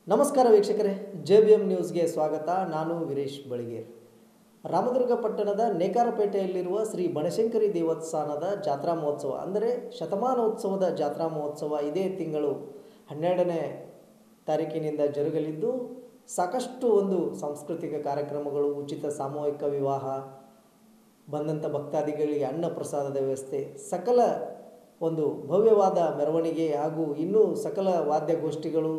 ನಮಸ್ಕಾರ ವೀಕ್ಷಕರೇ, JBM ನ್ಯೂಸ್ಗೆ ಸ್ವಾಗತ. ನಾನು ವೀರೇಶ್ ಬಳಿಗೇರ್. ರಾಮದುರ್ಗ ಪಟ್ಟಣದ ನೇಕಾರಪೇಟೆಯಲ್ಲಿರುವ ಶ್ರೀ ಬನಶಂಕರಿ ದೇವಸ್ಥಾನದ ಜಾತ್ರಾ ಮಹೋತ್ಸವ ಅಂದರೆ ಶತಮಾನೋತ್ಸವದ ಜಾತ್ರಾ ಮಹೋತ್ಸವ ಇದೇ ತಿಂಗಳು 12ನೇ ತಾರೀಕಿನಿಂದ ಜರುಗಲಿದ್ದು ಸಾಕಷ್ಟು ಸಾಂಸ್ಕೃತಿಕ ಕಾರ್ಯಕ್ರಮಗಳು, ಉಚಿತ ಸಾಮೂಹಿಕ ವಿವಾಹ, ಬಂದಂಥ ಭಕ್ತಾದಿಗಳಿಗೆ ಅನ್ನ ಪ್ರಸಾದದ ವ್ಯವಸ್ಥೆ, ಸಕಲ ಭವ್ಯವಾದ ಮೆರವಣಿಗೆ ಹಾಗೂ ಇನ್ನೂ ಸಕಲ ವಾದ್ಯಗೋಷ್ಠಿಗಳು,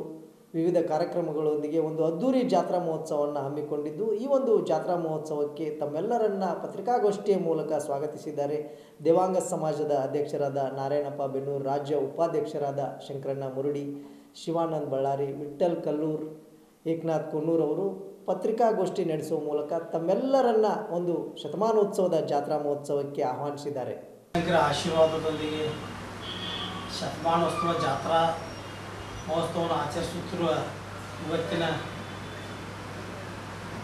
ವಿವಿಧ ಕಾರ್ಯಕ್ರಮಗಳೊಂದಿಗೆ ಅದ್ದೂರಿ ಜಾತ್ರಾ ಮಹೋತ್ಸವವನ್ನು ಹಮ್ಮಿಕೊಂಡಿದ್ದು, ಈ ಜಾತ್ರಾ ಮಹೋತ್ಸವಕ್ಕೆ ತಮ್ಮೆಲ್ಲರನ್ನ ಪತ್ರಿಕಾಗೋಷ್ಠಿಯ ಮೂಲಕ ಸ್ವಾಗತಿಸಿದ್ದಾರೆ ದೇವಾಂಗ ಸಮಾಜದ ಅಧ್ಯಕ್ಷರಾದ ನಾರಾಯಣಪ್ಪ ಬೆನ್ನೂರು, ರಾಜ್ಯ ಉಪಾಧ್ಯಕ್ಷರಾದ ಶಂಕರಣ್ಣ ಮುರುಡಿ, ಶಿವಾನಂದ್ ಬಳ್ಳಾರಿ, ವಿಠ್ಠಲ್ ಕಲ್ಲೂರ್, ಏಕನಾಥ್ ಕುನ್ನೂರ್ ಅವರು ಪತ್ರಿಕಾಗೋಷ್ಠಿ ನಡೆಸುವ ಮೂಲಕ ತಮ್ಮೆಲ್ಲರನ್ನ ಶತಮಾನೋತ್ಸವದ ಜಾತ್ರಾ ಮಹೋತ್ಸವಕ್ಕೆ ಆಹ್ವಾನಿಸಿದ್ದಾರೆ. ಆಶೀರ್ವಾದದೊಂದಿಗೆ ಶತಮಾನೋತ್ಸವ ಜಾತ್ರಾ ಮಹೋತ್ಸವವನ್ನು ಆಚರಿಸುತ್ತಿರುವ ಇವತ್ತಿನ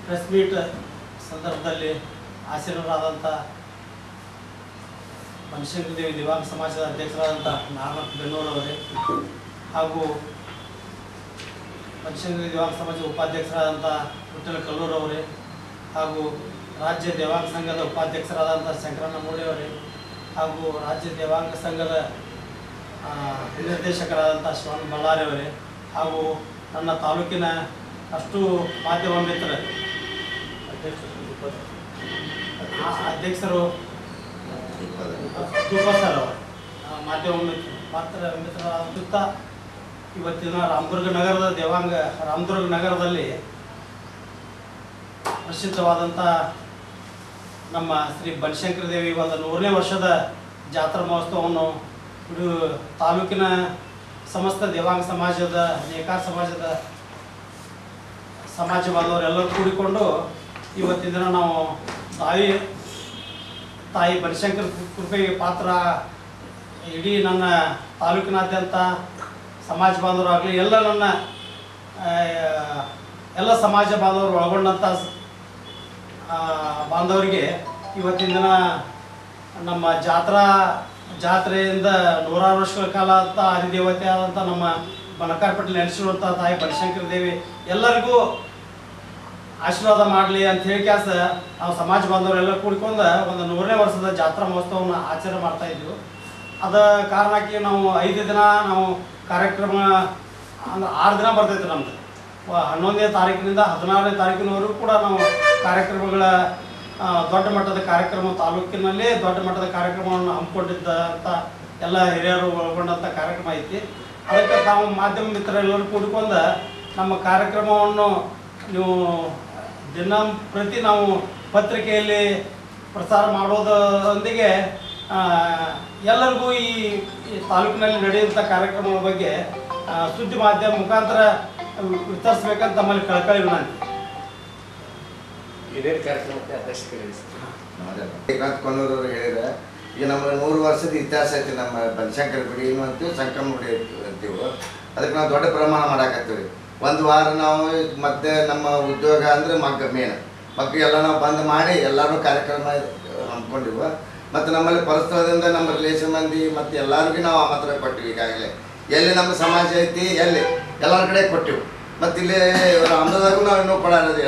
ಪ್ರೆಸ್ ಮೀಟ್ ಸಂದರ್ಭದಲ್ಲಿ ಆಶೀರ್ವಾದಂಥ ಬನಶಂಕರಿ ದೇವಿ ದೇವಾಂಗ ಸಮಾಜದ ಅಧ್ಯಕ್ಷರಾದಂಥ ನಾರಾಯಣಪ್ಪ ಬೆನ್ನೂರು ಅವರೇ ಹಾಗೂ ಬನಶಂಕರಿ ದೇವಾಂಗ ಸಮಾಜದ ಉಪಾಧ್ಯಕ್ಷರಾದಂಥ ವಿಠ್ಠಲ್ ಕಲ್ಲೂರ್ ಅವರೇ ಹಾಗೂ ರಾಜ್ಯ ದೇವಾಂಗ ಸಂಘದ ಉಪಾಧ್ಯಕ್ಷರಾದಂಥ ಶಂಕರಣ್ಣ ಮುರುಡಿ ಅವರೇ ಹಾಗೂ ರಾಜ್ಯ ದೇವಾಂಗ ಸಂಘದ ನಿರ್ದೇಶಕರಾದಂಥ ಶಿವಾನಂದ ಬಳ್ಳಾರಿ ಅವರೇ ಹಾಗೂ ನನ್ನ ತಾಲೂಕಿನ ಅಷ್ಟು ಮಾಧ್ಯಮ ಮಿತ್ರ ಅಧ್ಯಕ್ಷರು ಸರ್ ಅವರು ಮಾಧ್ಯಮ ಮಿತ್ರರಾದ ಇವತ್ತಿನ ರಾಮದುರ್ಗ ನಗರದಲ್ಲಿ ಪ್ರಸಿದ್ಧವಾದಂಥ ನಮ್ಮ ಶ್ರೀ ಬನಶಂಕರಿ ದೇವಿ 100ನೇ ವರ್ಷದ ಜಾತ್ರಾ ಮಹೋತ್ಸವವನ್ನು ತಾಲೂಕಿನ ಸಮಸ್ತ ದೇವಾಂಗ ಸಮಾಜದ, ನೇಕಾರ ಸಮಾಜದ ಸಮಾಜ ಬಾಂಧವರೆಲ್ಲರೂ ಕೂಡಿಕೊಂಡು ಇವತ್ತಿನ ದಿನ ನಾವು ತಾಯಿ ಬನಶಂಕರಿ ಕೃಪೆಗೆ ಪಾತ್ರ ಇಡೀ ನನ್ನ ತಾಲೂಕಿನಾದ್ಯಂತ ಸಮಾಜ ಬಾಂಧವರಾಗಲಿ ಎಲ್ಲ ಸಮಾಜ ಬಾಂಧವರು ಒಳಗೊಂಡಂಥ ಬಾಂಧವರಿಗೆ ಇವತ್ತಿನ ದಿನ ನಮ್ಮ ಜಾತ್ರೆಯಿಂದ 100 ವರ್ಷಗಳ ಕಾಲ ಅಂತ ಹರಿದೇವತೆ ಆದಂಥ ನಮ್ಮ ಬನಕಾರಪೇಟೆ ನೆಲೆಸಿರುವಂಥ ತಾಯಿ ಬನಶಂಕರಿ ದೇವಿ ಎಲ್ಲರಿಗೂ ಆಶೀರ್ವಾದ ಮಾಡಲಿ ಅಂತ ಹೇಳಿ ನಾವು ಸಮಾಜ ಬಾಂಧವರೆಲ್ಲ ಕೂಡಿಕೊಂಡು 100ನೇ ವರ್ಷದ ಜಾತ್ರಾ ಮಹೋತ್ಸವವನ್ನು ಆಚರಣೆ ಮಾಡ್ತಾ ಇದ್ವಿ. ಅದ ಕಾರಣಕ್ಕೆ ನಾವು 5 ದಿನ ನಾವು ಕಾರ್ಯಕ್ರಮ ಅಂದ್ರೆ 6 ದಿನ ಬರ್ತೈತೆ ನಮ್ದು. 11ನೇ ತಾರೀಕಿನಿಂದ 16ನೇ ತಾರೀಕಿನವರೆಗೂ ಕೂಡ ನಾವು ಕಾರ್ಯಕ್ರಮಗಳ ದೊಡ್ಡ ಮಟ್ಟದ ಕಾರ್ಯಕ್ರಮ, ತಾಲೂಕಿನಲ್ಲಿ ದೊಡ್ಡ ಮಟ್ಟದ ಕಾರ್ಯಕ್ರಮವನ್ನು ಹಮ್ಮಿಕೊಂಡಿದ್ದ ಅಂತ ಎಲ್ಲ ಹಿರಿಯರು ಒಳಗೊಂಡಂಥ ಕಾರ್ಯಕ್ರಮ ಐತಿ. ಅದಕ್ಕೆ ನಾವು ಮಾಧ್ಯಮ ಮಿತ್ರರೆಲ್ಲರೂ ಕೂಡಿಕೊಂಡು ನಮ್ಮ ಕಾರ್ಯಕ್ರಮವನ್ನು ನೀವು ಪ್ರತಿ ನಾವು ಪತ್ರಿಕೆಯಲ್ಲಿ ಪ್ರಸಾರ ಮಾಡೋದರೊಂದಿಗೆ ಎಲ್ಲರಿಗೂ ಈ ತಾಲೂಕಿನಲ್ಲಿ ನಡೆಯುವಂಥ ಕಾರ್ಯಕ್ರಮಗಳ ಬಗ್ಗೆ ಸುದ್ದಿ ಮಾಧ್ಯಮ ಮುಖಾಂತರ ವಿತರಿಸಬೇಕಂತ ನಮ್ಮಲ್ಲಿ ಕಳಕಳಿ ವಿನಂತಿ. ಏಕನಾಥ್ ಕೊನ್ನೂರ್ ಅವರು ಹೇಳಿದ್ರೆ ಈಗ ನಮ್ಮ 100 ವರ್ಷದ ಇತಿಹಾಸ ಐತಿ. ನಮ್ಮ ಬನಶಂಕರಿ ಗುಡಿ ಏನು ಅಂತೀವಿ, ಸಂಕ್ರಮ ಗುಡಿ ಅಂತೀವಿ. ಅದಕ್ಕೆ ನಾವು ದೊಡ್ಡ ಪ್ರಮಾಣ ಮಾಡಾಕತ್ತೀವಿ. ಒಂದು ವಾರ ನಾವು ಮತ್ತೆ ನಮ್ಮ ಉದ್ಯೋಗ ಅಂದರೆ ಮಕ್ಕಳೆಲ್ಲ ನಾವು ಬಂದ್ ಮಾಡಿ ಎಲ್ಲರೂ ಕಾರ್ಯಕ್ರಮ ಹಮ್ಮಿಕೊಂಡಿವು. ಮತ್ತು ನಮ್ಮಲ್ಲಿ ಪರಸ್ಥಳದಿಂದ ನಮ್ಮ ರಿಲೇಷನ್ ಮಂದಿ ಮತ್ತು ಎಲ್ಲರಿಗೂ ನಾವು ಆಮಂತ್ರಣ ಕೊಟ್ಟಿವಿ. ಈಗಾಗಲೇ ಎಲ್ಲಿ ನಮ್ಮ ಸಮಾಜ ಐತಿ ಎಲ್ಲಿ ಎಲ್ಲರ ಕಡೆ ಕೊಟ್ಟಿವು. ಮತ್ತು ಇಲ್ಲಿ ರಾಮದಾಗೂ ನಾವು ಇನ್ನೂ ಕೊಡೋದು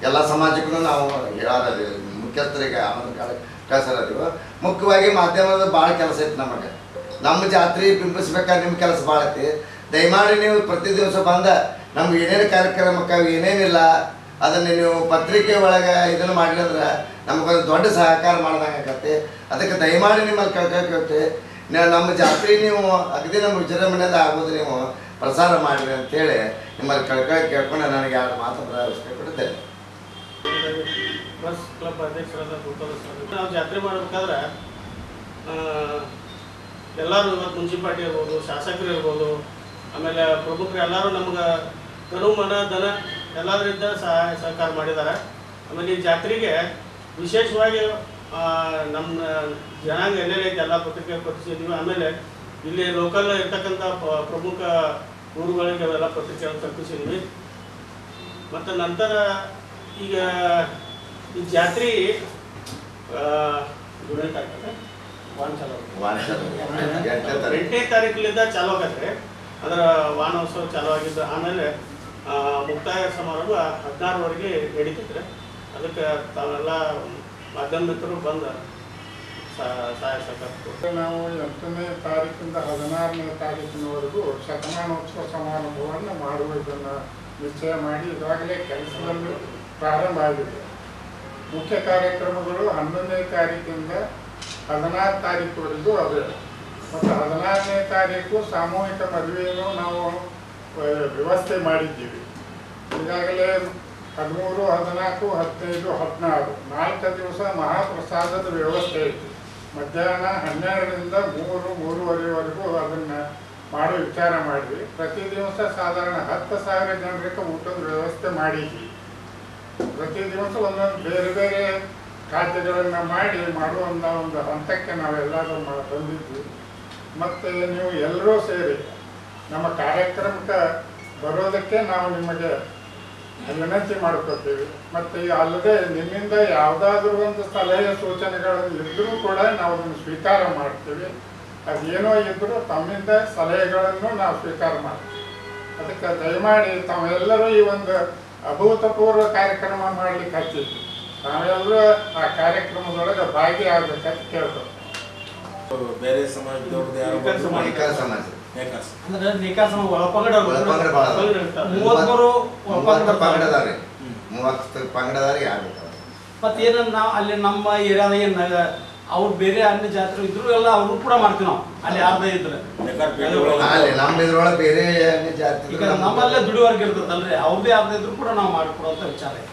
ಎಲ್ಲ ಸಮಾಜಕ್ಕೂ ನಾವು ಹೇಳೋದು ಮುಖ್ಯಸ್ಥರಿಗೆ ಆಮಂತ್ರಣ ಕಳ್ಸೋದಿವು. ಮುಖ್ಯವಾಗಿ ಮಾಧ್ಯಮದ ಭಾಳ ಕೆಲಸ ಐತಿ. ನಮ್ಮ ಜಾತ್ರೆ ಬಿಂಬಿಸ್ಬೇಕಾದ್ರೆ ನಿಮ್ಮ ಕೆಲಸ ಭಾಳ ಐತಿ. ದಯಮಾಡಿ ನೀವು ಪ್ರತಿ ದಿವಸ ಬಂದ ನಮ್ಗೆ ಏನೇನು ಕಾರ್ಯಕ್ರಮಕ್ಕೆ ಏನೇನಿಲ್ಲ ಅದನ್ನು ನೀವು ಪತ್ರಿಕೆ ಒಳಗೆ ಇದನ್ನು ಮಾಡಿದ್ರೆ ನಮಗೊಂದು ದೊಡ್ಡ ಸಹಕಾರ ಮಾಡ್ದಂಗೆ ಆಗತ್ತೆ. ಅದಕ್ಕೆ ದಯಮಾಡಿ ನಿಮ್ಮಲ್ಲಿ ಕೇಳ್ಕೊಳ್ತೀವಿ, ನಮ್ಮ ಜಾತ್ರೆ ನೀವು ಅಗದಿ ನಮ್ಮ ವಿಜೃಂಭಣೆಯಿಂದ ಆಗೋದು ನೀವು ಪ್ರಸಾರ ಮಾಡಿರಿ ಅಂತೇಳಿ ನಿಮ್ಮಲ್ಲಿ ಕೇಳ್ಕೊಂಡು ನನಗೆ 2 ಮಾತು ಪ್ರವೇಶಿಸ್ಕೊಟ್ಟಿದ್ದೇನೆ. ಪ್ರೆಸ್ ಕ್ಲಬ್ ಅಧ್ಯಕ್ಷರಾದ ನಾವು ಜಾತ್ರೆ ಮಾಡಬೇಕಾದ್ರೆ ಎಲ್ಲರೂ ಇವತ್ತು ಮುನ್ಸಿಪಾಲ್ಟಿ ಇರ್ಬೋದು, ಶಾಸಕರು ಇರ್ಬೋದು, ಆಮೇಲೆ ಪ್ರಮುಖರು ಎಲ್ಲರೂ ನಮ್ಗೆ ಗಡು ಮನ ದನ ಎಲ್ಲದರಿಂದ ಸಹಕಾರ ಮಾಡಿದ್ದಾರೆ. ಆಮೇಲೆ ಈ ಜಾತ್ರೆಗೆ ವಿಶೇಷವಾಗಿ ನಮ್ಮ ಜನಾಂಗ ಏನೇನೈತೆ ಎಲ್ಲ ಪತ್ರಿಕೆ ಪತ್ರಿಸಿದ್ವಿ. ಆಮೇಲೆ ಇಲ್ಲಿ ಲೋಕಲ್ ಇರ್ತಕ್ಕಂಥ ಪ್ರಮುಖ ಊರುಗಳಿಗೆ ಅವೆಲ್ಲ ಪತ್ರಿಕೆಗಳನ್ನು ತಪ್ಪಿಸಿದ್ವಿ. ಮತ್ತು ನಂತರ ಈಗ ಈ ಜಾತ್ರೆ 8ನೇ ತಾರೀಕಿನಿಂದ ಚಾಲು ಆಗತ್ತೆ. ಅದರ ವಾಹನೋತ್ಸವ ಚಾಲೂ ಆಗಿದ್ದು. ಆಮೇಲೆ ಮುಕ್ತಾಯ ಸಮಾರಂಭ 16ವರೆಗೆ ನಡೀತಿದ್ರೆ ಅದಕ್ಕೆ ತಾವೆಲ್ಲ ಮಾಧ್ಯಮ ಮಿತ್ರರು ಬಂದು ಸಹಾಯ ಸಹಕಾರ. ನಾವು 8ನೇ ತಾರೀಕಿಂದ 16ನೇ ತಾರೀಕಿನವರೆಗೂ ಶತಮಾನೋತ್ಸವ ಸಮಾರಂಭವನ್ನು ಮಾಡುವುದನ್ನು ನಿಶ್ಚಯ ಮಾಡಿ ಈಗಾಗಲೇ ಕೆಲಸದಲ್ಲಿ ಪ್ರಾರಂಭ ಆಗಿದೆ. ಮುಖ್ಯ ಕಾರ್ಯಕ್ರಮಗಳು 11ನೇ ತಾರೀಕಿಂದ 16 ತಾರೀಕುವರೆಗೂ ಅವೆ. ಮತ್ತು 16ನೇ ತಾರೀಕು ಸಾಮೂಹಿಕ ಮದುವೆಯನ್ನು ನಾವು ವ್ಯವಸ್ಥೆ ಮಾಡಿದ್ದೀವಿ. ಈಗಾಗಲೇ 13, 14, 15, 16 4 ದಿವಸ ಮಹಾಪ್ರಸಾದದ ವ್ಯವಸ್ಥೆ ಐತಿ. ಮಧ್ಯಾಹ್ನ 12ರಿಂದ 3-3:30ವರೆಗೂ ಅದನ್ನು ಮಾಡೋ ವಿಚಾರ ಮಾಡಿದ್ವಿ. ಪ್ರತಿ ದಿವಸ ಸಾಧಾರಣ 10,000 ಜನರಿಗೆ ಊಟದ ವ್ಯವಸ್ಥೆ ಮಾಡಿದ್ವಿ. ಪ್ರತಿ ದಿವಸ ಒಂದೊಂದು ಬೇರೆ ಬೇರೆ ಖಾದ್ಯಗಳನ್ನು ಮಾಡಿ ಮಾಡುವಂಥ ಒಂದು ಹಂತಕ್ಕೆ ನಾವೆಲ್ಲರೂ ಬಂದಿದ್ವಿ. ಮತ್ತು ನೀವು ಎಲ್ಲರೂ ಸೇರಿ ನಮ್ಮ ಕಾರ್ಯಕ್ರಮಕ್ಕೆ ಬರೋದಕ್ಕೆ ನಾವು ನಿಮಗೆ ವಿನಂತಿ ಮಾಡ್ಕೊತೀವಿ. ಮತ್ತು ಅಲ್ಲದೆ ನಿಮ್ಮಿಂದ ಯಾವುದಾದ್ರೂ ಒಂದು ಸಲಹೆ ಸೂಚನೆಗಳನ್ನು ಇದ್ದರೂ ಕೂಡ ನಾವು ಅದನ್ನು ಸ್ವೀಕಾರ ಮಾಡ್ತೀವಿ. ಅದೇನೋ ಇದ್ದರೂ ತಮ್ಮಿಂದ ಸಲಹೆಗಳನ್ನು ನಾವು ಸ್ವೀಕಾರ ಮಾಡ್ತೀವಿ. ಅದಕ್ಕೆ ದಯಮಾಡಿ ತಾವೆಲ್ಲರೂ ಈ ಒಂದು ಅಭೂತಪೂರ್ವ ಕಾರ್ಯಕ್ರಮ ಮಾಡಲಿಕ್ಕೆ ಹಚ್ಚಿದ್ವಿ. ನಾವೆಲ್ಲರೂ ಆ ಕಾರ್ಯಕ್ರಮದೊಳಗೆ ಭಾಗಿಯಾಗಬೇಕಂತ ಕೇಳ್ತೇವೆ. ಬೇರೆ ಸಮಾಜದವ್ರದ್ದು ಯಾರು ನೇಕಾರ ಸಮಾಜ ಅಂದ್ರೆ ನೇಕಾರ ಸಮಾಜ ಒಳಪಂಗಡ 30 ಪಂಗಡದಾರಿ 30 ಪಂಗಡದಾರಿಗೆ ಆಗ್ಬೇಕು. ಮತ್ತೇನ ನಾವು ಅಲ್ಲಿ ನಮ್ಮ ಏರಿಯಾದಾಗ ಏನಾಗ ಅವ್ರು ಬೇರೆ ಅನ್ಯ ಜಾತ್ರೆ ಇದ್ರು ಎಲ್ಲ ಅವರು ಕೂಡ ಮಾಡ್ತೀವಿ ನಾವು ಅಲ್ಲಿ ಯಾರ್ದೇ ಇದ್ರೆ. ನಮ್ಮ ಇದ್ರೊಳಗೆ ಬೇರೆ ಜಾತಿ ಈಗ ನಮ್ಮಲ್ಲೇ ದುಡಿಯೋರ್ಗೆ ಇರ್ತದಲ್ರಿ, ಅವ್ರದ್ದೇ ಯಾರ್ದೇ ಇದ್ರು ಕೂಡ ನಾವು ಮಾಡಿಕೊಡುವಂತ ವಿಚಾರ ಇದೆ.